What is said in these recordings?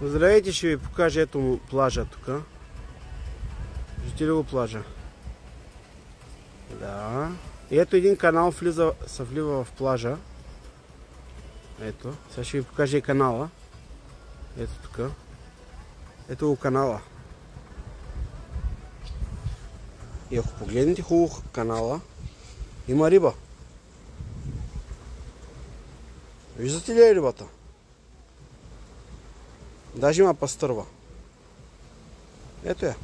Здравейте, ще ви покажа ето плажа тук. Виждате ли го плажа? Да. И ето един канал се влива в плажа. Ето. Сега ще ви покажа и канала. Ето тук. Ето го канала. И ако погледнете хубаво канала, има риба. Виждате ли рибата? Даже има пастърва. Ето я.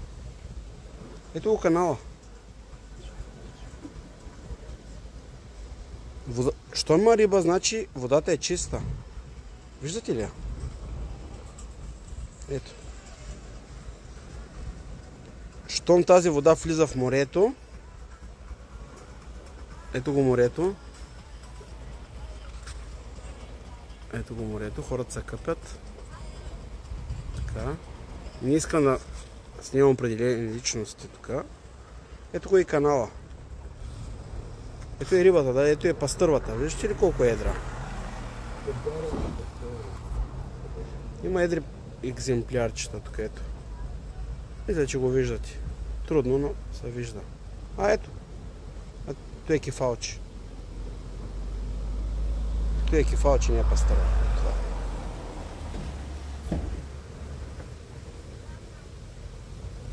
Ето го канала. Що има риба, значи водата е чиста. Виждате ли я? Ето. Щом тази вода влиза в морето, ето го морето. Ето го морето, хората се къпят. Така. Не искам да снимам определени личности тук. Ето го и канала. Ето е рибата, да, ето е пастървата. Виждате ли колко е едра? Има едри екземплярчета тук, ето. Мисля, че го виждате. Трудно, но се вижда. Ето. Ето е кефалче. Ето е кефалче, не е пастърва.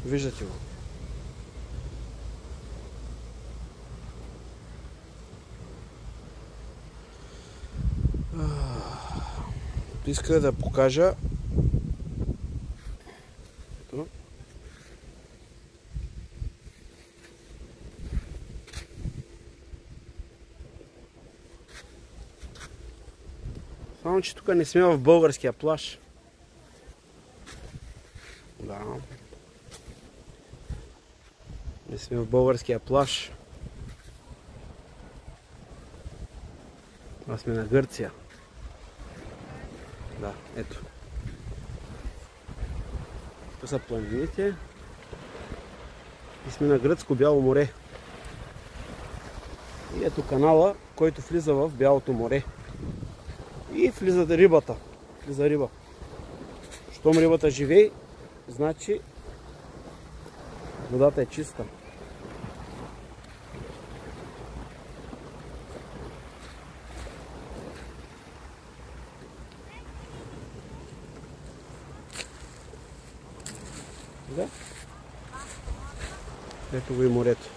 Виждате го. Исках да покажа. Ето. Само че тук не сме в българския плаж. Да. Не сме в българския плаж. А сме на Гърция. Да, ето. Това са планините. И сме на Гръцко Бяло море. И ето канала, който влиза в Бялото море. И влиза рибата. Влиза риба. Щом рибата живее, значи водата е чиста. Да? Ето го и морето.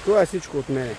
Това е всичко от мене.